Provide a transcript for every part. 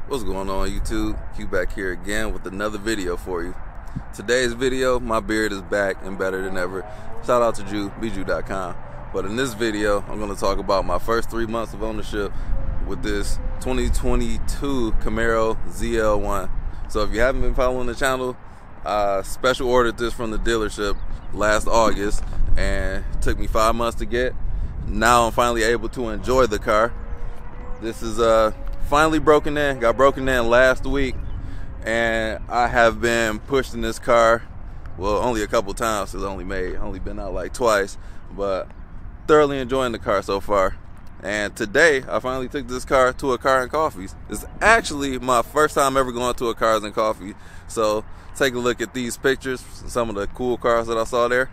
What's going on, YouTube? Q back here again with another video for you. Today's video, my beard is back and better than ever. Shout out to Jrue, bjrue.com. But in this video, I'm going to talk about my first 3 months of ownership with this 2022 Camaro ZL1. So if you haven't been following the channel, I special ordered this from the dealership last August, and it took me 5 months to get. Now I'm finally able to enjoy the car. This is finally broken in. Got broken in last week, and I have been pushed in this car, well, only a couple times. It's only been out like twice, but thoroughly enjoying the car so far. And today I finally took this car to a Car and Coffees. It's actually my first time ever going to a Cars and Coffee. So take a look at these pictures, some of the cool cars that I saw there.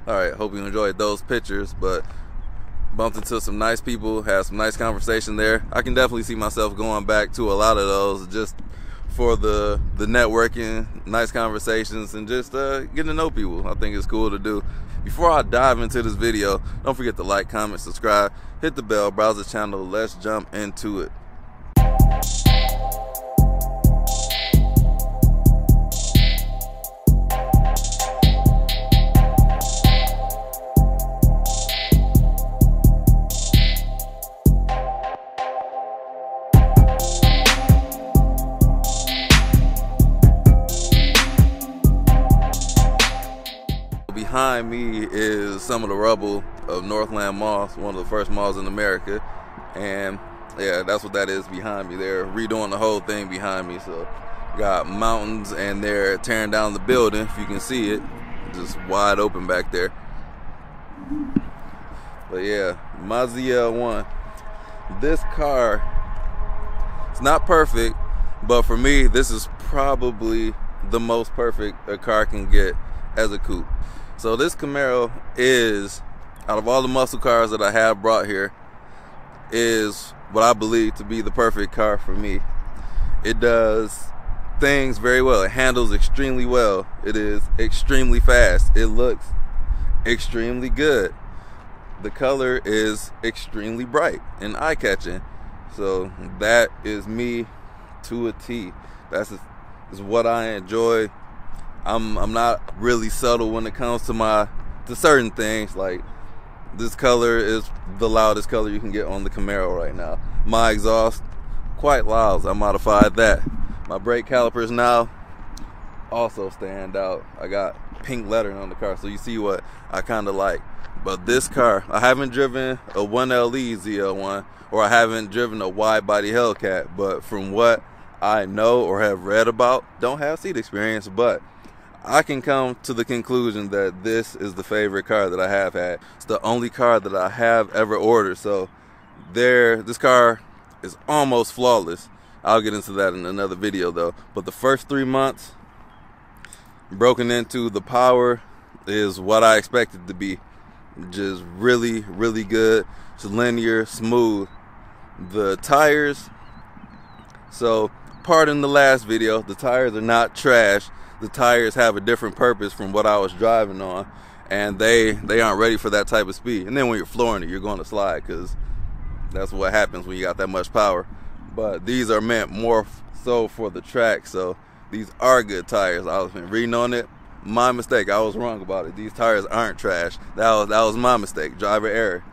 Alright, hope you enjoyed those pictures, but bumped into some nice people, had some nice conversation there. I can definitely see myself going back to a lot of those just for the networking, nice conversations, and just getting to know people. I think it's cool to do. Before I dive into this video, don't forget to like, comment, subscribe, hit the bell, browse the channel. Let's jump into it. Behind me is some of the rubble of Northland Mall, one of the first malls in America, and yeah, that's what that is behind me. They're redoing the whole thing behind me, so got mountains, and they're tearing down the building, if you can see it, just wide open back there. But yeah, my ZL1, this car, it's not perfect, but for me, this is probably the most perfect a car can get as a coupe. So this Camaro is, out of all the muscle cars that I have brought here, is what I believe to be the perfect car for me. It does things very well. It handles extremely well. It is extremely fast. It looks extremely good. The color is extremely bright and eye-catching. So that is me to a T. That's is what I enjoy. I'm not really subtle when it comes to certain things. Like, this color is the loudest color you can get on the Camaro right now. My exhaust, quite loud. I modified that. My brake calipers now also stand out. I got pink lettering on the car, so you see what I kind of like. But this car, I haven't driven a 1LE ZL1, or I haven't driven a wide body Hellcat, but from what I know or have read about, don't have seat experience, but I can come to the conclusion that this is the favorite car that I have had. It's the only car that I have ever ordered. So this car is almost flawless. I'll get into that in another video though. But the first 3 months, broken into, the power is what I expected to be. Just really, really good. It's linear, smooth. The tires, so pardon the last video, the tires are not trash. The tires have a different purpose from what I was driving on, and they aren't ready for that type of speed. And then when you're flooring it, you're going to slide, because that's what happens when you got that much power. But these are meant more so for the track, so these are good tires. I was reading on it. My mistake. I was wrong about it. These tires aren't trash. That was my mistake. Driver error.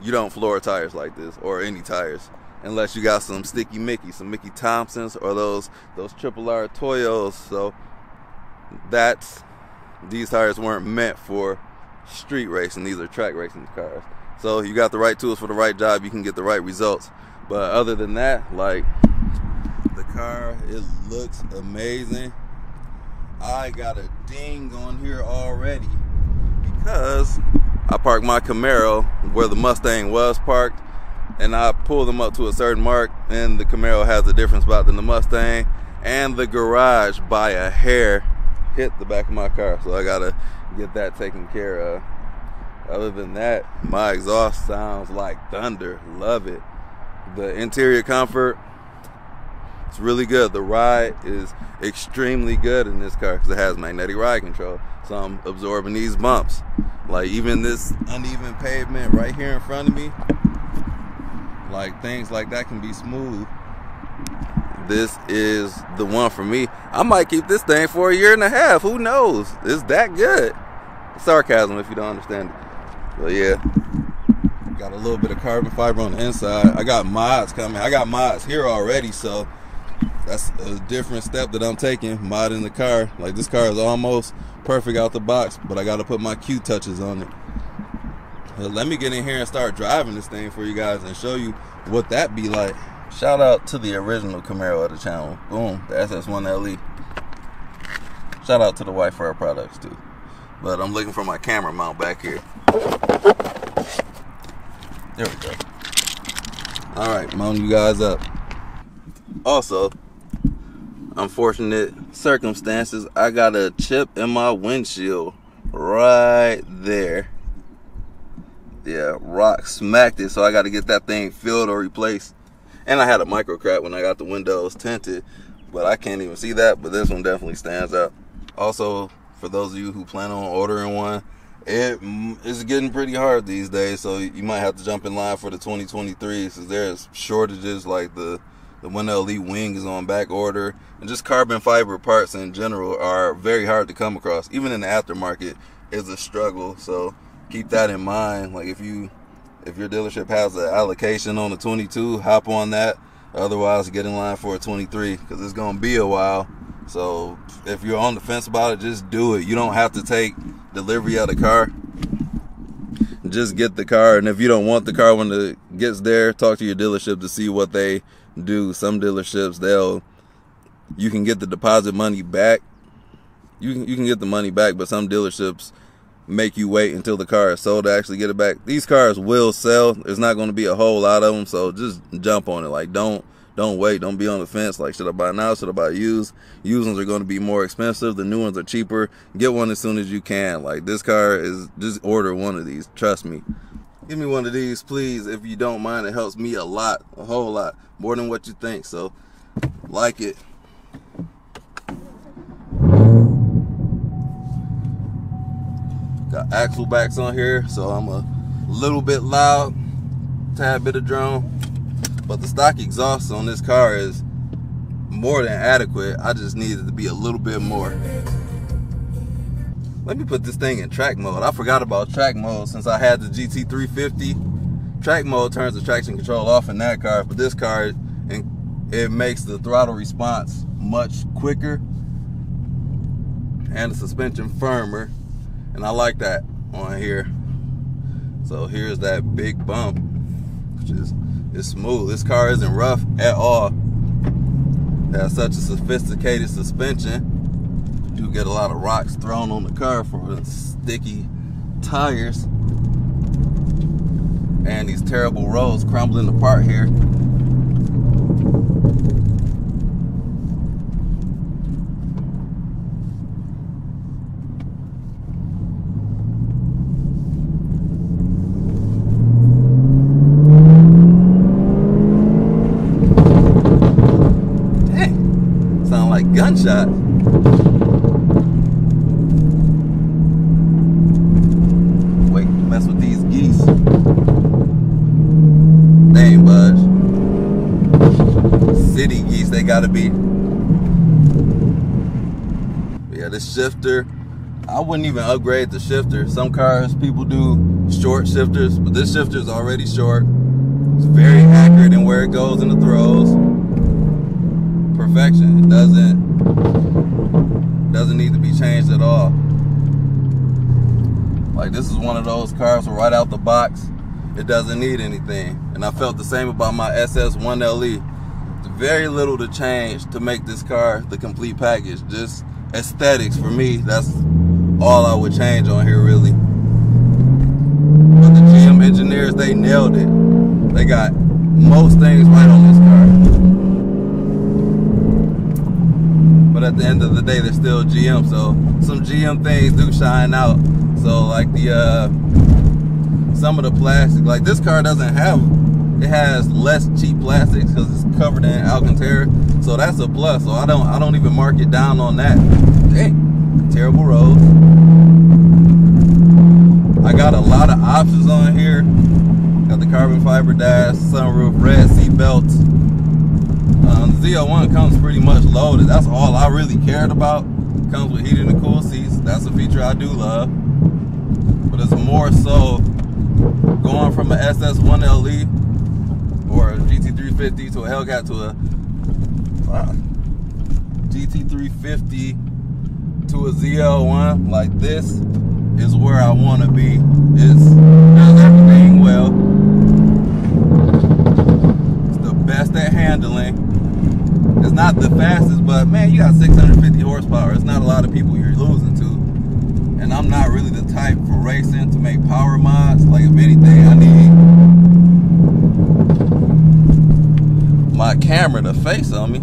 You don't floor tires like this, or any tires, unless you got some sticky Mickey, some Mickey Thompsons, or those triple R Toyos. So these tires weren't meant for street racing. These are track racing cars. So you got the right tools for the right job, you can get the right results. But other than that, like, the car, it looks amazing. I got a ding on here already because I parked my Camaro where the Mustang was parked, and I pulled them up to a certain mark, and the Camaro has a different spot than the Mustang, and the garage by a hair hit the back of my car, so I gotta get that taken care of. Other than that, my exhaust sounds like thunder. Love it. The interior comfort, it's really good. The ride is extremely good in this car because it has magnetic ride control, so I'm absorbing these bumps. Like, even this uneven pavement right here in front of me, like, things like that can be smooth. This is the one for me. I might keep this thing for 1.5 years. Who knows? It's that good. Sarcasm if you don't understand it. But yeah, got a little bit of carbon fiber on the inside. I got mods coming. I got mods here already, so that's a different step that I'm taking, modding the car. Like, this car is almost perfect out the box, but I got to put my Q touches on it. Let me get in here and start driving this thing for you guys and show you what that be like. Shout out to the original Camaro of the channel. Boom, the SS1 LE. Shout out to the White Fur products too. But I'm looking for my camera mount back here. There we go. Alright, mounting you guys up. Also, unfortunate circumstances, I got a chip in my windshield right there. Yeah, rock smacked it, so I got to get that thing filled or replaced. And I had a micro crack when I got the windows tinted, but I can't even see that, but this one definitely stands out. Also, for those of you who plan on ordering one, it's getting pretty hard these days, so you might have to jump in line for the 2023, since there's shortages. Like the 1LE wing is on back order, and just carbon fiber parts in general are very hard to come across. Even in the aftermarket is a struggle, so keep that in mind. Like, if your dealership has an allocation on the 22, hop on that. Otherwise, get in line for a 23, because it's going to be a while. So if you're on the fence about it, just do it. You don't have to take delivery of the car. Just get the car, and if you don't want the car when it gets there, talk to your dealership to see what they do. Some dealerships, you can get the deposit money back. You can get the money back, but some dealerships make you wait until the car is sold to actually get it back. These cars will sell. There's not going to be a whole lot of them, so just jump on it. Like, don't wait. Don't be on the fence. Like, should I buy now? Should I buy used? Used ones are going to be more expensive. The new ones are cheaper. Get one as soon as you can. Like, this car is, just order one of these. Trust me. Give me one of these, please, if you don't mind. It helps me a lot, a whole lot, more than what you think. So, like it. Got axle backs on here, so I'm a little bit loud, tad bit of drone. But the stock exhaust on this car is more than adequate. I just needed to be a little bit more. Let me put this thing in track mode. I forgot about track mode since I had the GT350. Track mode turns the traction control off in that car, but this car, it makes the throttle response much quicker and the suspension firmer. And I like that on here. So here's that big bump, which is smooth. This car isn't rough at all. It has such a sophisticated suspension. You do get a lot of rocks thrown on the car for the sticky tires. And these terrible roads crumbling apart here. Gunshot. Wait, mess with these geese. They ain't budge. City geese, they gotta be. But yeah, this shifter, I wouldn't even upgrade the shifter. Some cars, people do short shifters, but this shifter is already short. It's very accurate in where it goes in the throws. Perfection. It doesn't need to be changed at all. Like, this is one of those cars where right out the box it doesn't need anything. And I felt the same about my SS1 LE. Very little to change to make this car the complete package. Just aesthetics for me. That's all I would change on here, really. But the GM engineers, they nailed it. They got most things right on this car. But at the end of the day, they're still GM, so some GM things do shine out. So like the some of the plastic, like this car doesn't have, it has less cheap plastics because it's covered in Alcantara, so that's a plus. So I don't even mark it down on that. Dang, terrible roads. I got a lot of options on here. Got the carbon fiber dash, sunroof, red seat belts. The ZL1 comes pretty much loaded. That's all I really cared about. Comes with heated and cooled seats. That's a feature I do love. But it's more so going from an SS1 LE or a GT350 to a Hellcat to a GT350 to a ZL1. Like, this is where I want to be. It does everything well. It's the best at handling. It's not the fastest, but man, you got 650 horsepower. It's not a lot of people you're losing to. And I'm not really the type for racing to make power mods. Like, if anything, I need my camera to face on me.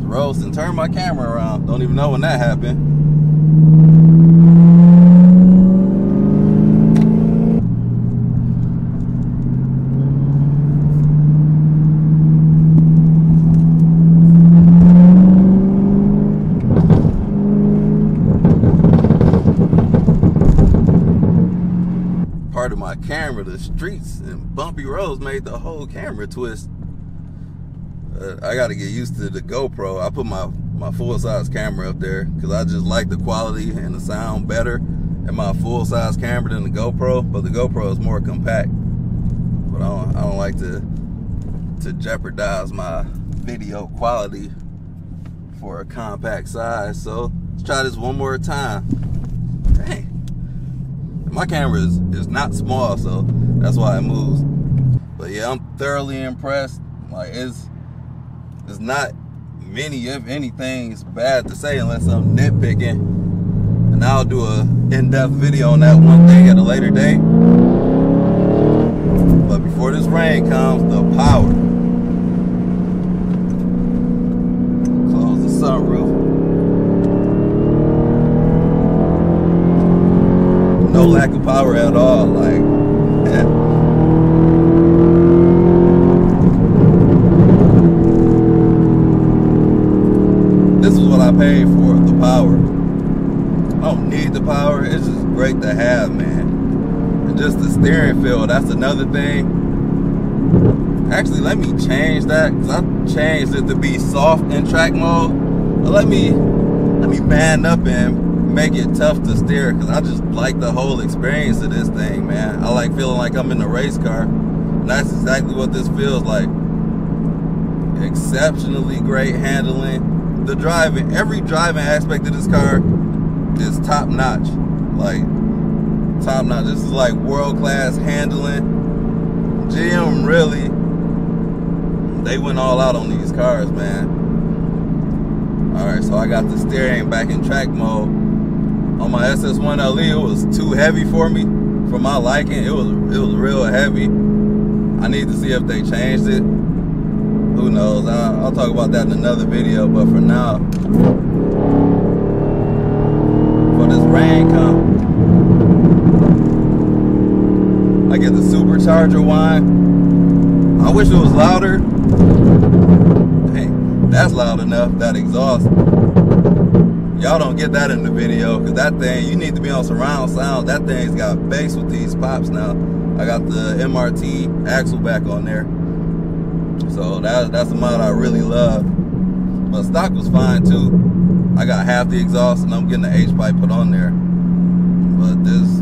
Rose and turn my camera around. Don't even know when that happened. Part of my camera, the streets and bumpy roads made the whole camera twist. I got to get used to the GoPro. I put my full-size camera up there because I just like the quality and the sound better in my full-size camera than the GoPro. But the GoPro is more compact. But I don't like to jeopardize my video quality for a compact size. So let's try this one more time. Dang. My camera is not small, so that's why it moves. But yeah, I'm thoroughly impressed. Like, it's not many, if anything, is bad to say unless I'm nitpicking. And I'll do a in-depth video on that one thing at a later date. But before this rain comes, the power. Close the sunroof. No lack of power at all. Like, yeah. This is what I paid for, the power. I don't need the power, it's just great to have, man. And just the steering feel, that's another thing. Actually, let me change that, because I changed it to be soft in track mode. But let me man up and make it tough to steer, because I just like the whole experience of this thing, man. I like feeling like I'm in a race car. And that's exactly what this feels like. Exceptionally great handling. The driving, every driving aspect of this car is top notch. Like, top notch. This is like world-class handling. GM really, they went all out on these cars, man. Alright, so I got the steering back in track mode. On my SS1 LE, it was too heavy for me. For my liking, it was real heavy. I need to see if they changed it. Who knows? I'll talk about that in another video, but for now, for this rain come, I get the supercharger whine. I wish it was louder. Hey, that's loud enough, that exhaust. Y'all don't get that in the video, because that thing, you need to be on surround sound. That thing's got bass with these pops now. I got the MRT axle back on there. So that's a mod I really love. But stock was fine too. I got half the exhaust and I'm getting the ASHY put on there. But there's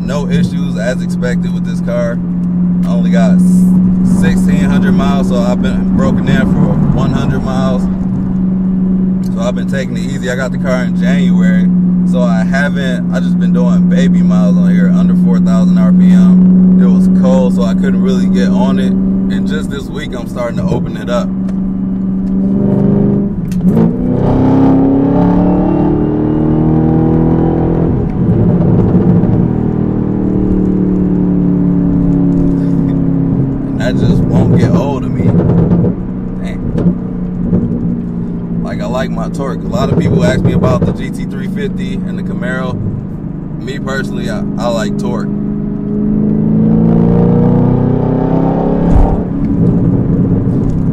no issues as expected with this car. I only got 1,600 miles, so I've been broken in for 100 miles. So I've been taking it easy. I got the car in January. So I just been doing baby miles on here, under 4,000 RPM. It was cold, so I couldn't really get on it. And just this week, I'm starting to open it up. And that just won't get old to me. Like, I like my torque. A lot of people ask me about the GT350 and the Camaro. Me personally, I like torque.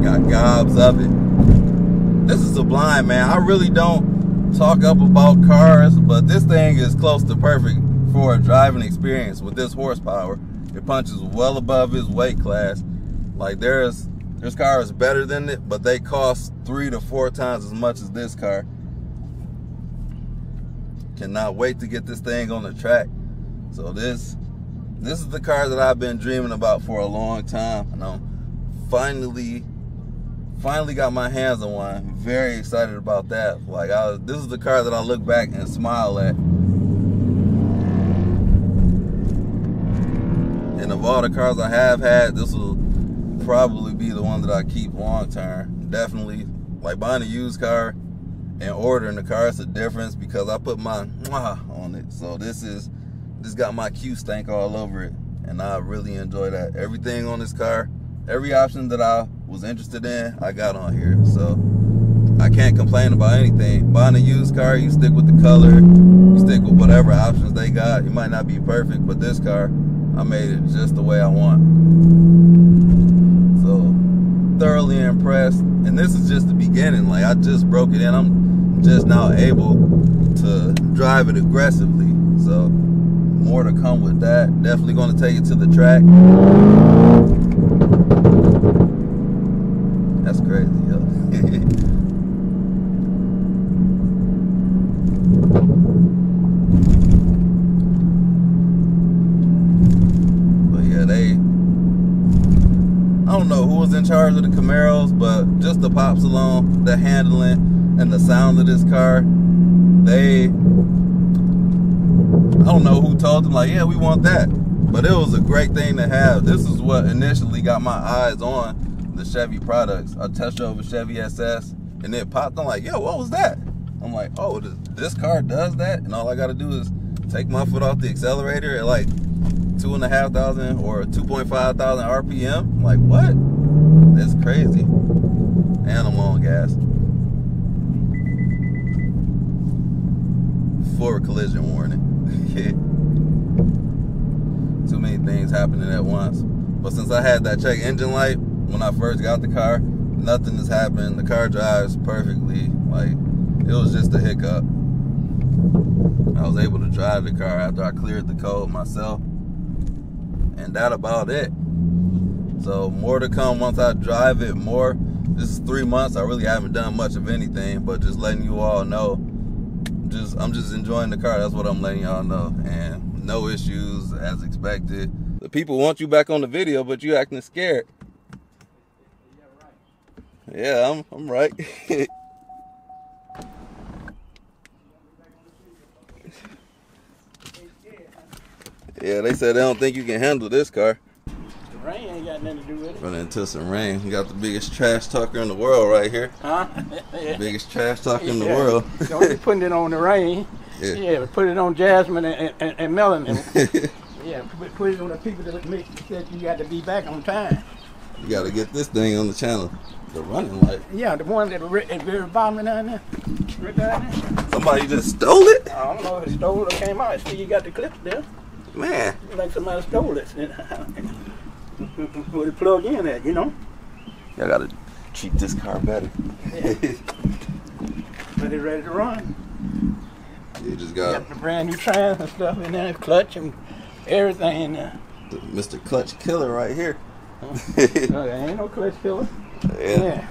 Got gobs of it. This is Sublime, man. I really don't talk up about cars, but this thing is close to perfect for a driving experience with this horsepower. It punches well above its weight class. Like, there's cars better than it, but they cost 3 to 4 times as much as this car. Cannot wait to get this thing on the track. So this is the car that I've been dreaming about for a long time, and I'm finally got my hands on one. Very excited about that. Like, this is the car that I look back and smile at. And of all the cars I have had, this will probably be the one that I keep long term. Definitely, like, buying a used car and ordering the car, it's a difference because I put my mwah on it. So this got my Q stank all over it, and I really enjoy that. Everything on this car, every option that I was interested in, I got on here. So I can't complain about anything. Buying a used car, you stick with the color, you stick with whatever options they got. It might not be perfect, but this car, I made it just the way I want. So thoroughly impressed. And this is just the beginning. Like, I just broke it in. I'm just now able to drive it aggressively. So more to come with that. Definitely going to take it to the track. That's crazy, yo. I don't know who was in charge of the Camaros, but just the pops alone, the handling, and the sound of this car, I don't know who told them, like, yeah, we want that. But it was a great thing to have. This is what initially got my eyes on the Chevy products. I test drove a Chevy SS, and it popped. I'm like, yo, what was that? I'm like, oh, this car does that? And all I got to do is take my foot off the accelerator at like 2,500 or 2,500 RPM. I'm like, what? That's crazy. And I'm on gas. Forward collision warning. Too many things happening at once. But since I had that check engine light when I first got the car, nothing has happened. The car drives perfectly. Like, it was just a hiccup. I was able to drive the car after I cleared the code myself. And that about it. So more to come once I drive it more. This is 3 months. I really haven't done much of anything, but just letting you all know, I'm just enjoying the car. That's what I'm letting y'all know. And no issues as expected. The people want you back on the video, but you acting scared. Yeah, I'm right. Yeah, they said they don't think you can handle this car. The rain ain't got nothing to do with it. Running into some rain. You got the biggest trash talker in the world right here. Huh? The biggest trash talker in the world. Don't be putting it on the rain. Yeah, but put it on Jasmine and Melon. Yeah, put it on the people that make that you got to be back on time. You got to get this thing on the channel. The running light. Yeah, the one that at the very bottom down there. Right down there. Somebody just stole it? I don't know if it stole or came out. See, you got the clip there. Man. Like somebody stole it. Where to plug in at, you know? Y'all got to treat this car better. Yeah. But it's ready to run. You just got the brand new trans and stuff in there, clutch and everything in there. The Mr. Clutch Killer right here. No, there ain't no clutch killer. Yeah.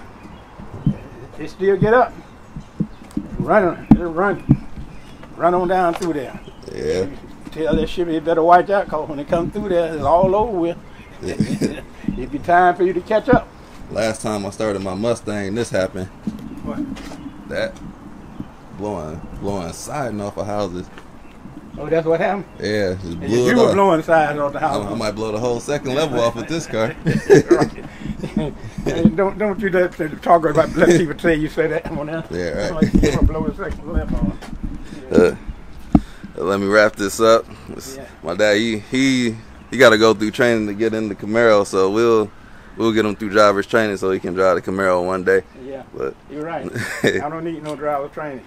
They still get up. Run on down through there. Yeah. Tell that shit, you better watch out, because when they come through there, it's all over with. It'd be time for you to catch up. Last time I started my Mustang, this happened. What? That. blowing siding off of houses. Oh, that's what happened? Yeah, just blew you it were off. blowing siding off the house. I might blow the whole second level off with this car. Don't you talk about let people say you say that on there. Yeah, right. Like you want to blow the second level off. Yeah. Let me wrap this up. Yeah. My dad, he got to go through training to get in the Camaro, so we'll get him through driver's training so he can drive the Camaro one day. Yeah, but you're right. I don't need no driver's training.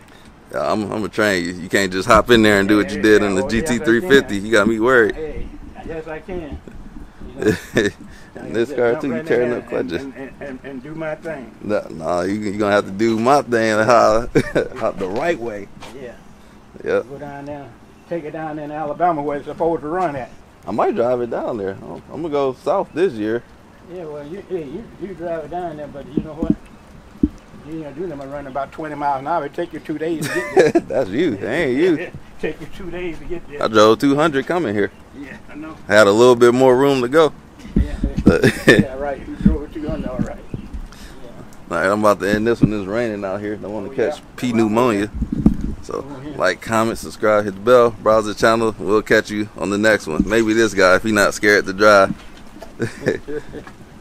Yeah, I'm gonna train you. You can't just hop in there and do what you did in the GT350. You got me worried. Hey, yes, I can. And this car too, you tearing up clutches. And do my thing. No, you're gonna have to do my thing how the right way. Yeah. Yep. Go down there, take it down in Alabama where it's supposed to run at. I might drive it down there. I'm gonna go south this year. Yeah, well, you drive it down there, but you know what? You ain't gonna do them. I'm running about 20 miles an hour. It take you 2 days to get there. That's you. That ain't you. Take you 2 days to get there. I drove 200 coming here. Yeah, I know. Had a little bit more room to go. Yeah, right. You drove it 200, all right. Yeah. All right, I'm about to end this one. It's raining out here. Don't want to catch P pneumonia. So, like, comment, subscribe, hit the bell, browse the channel. We'll catch you on the next one. Maybe this guy if he's not scared to drive.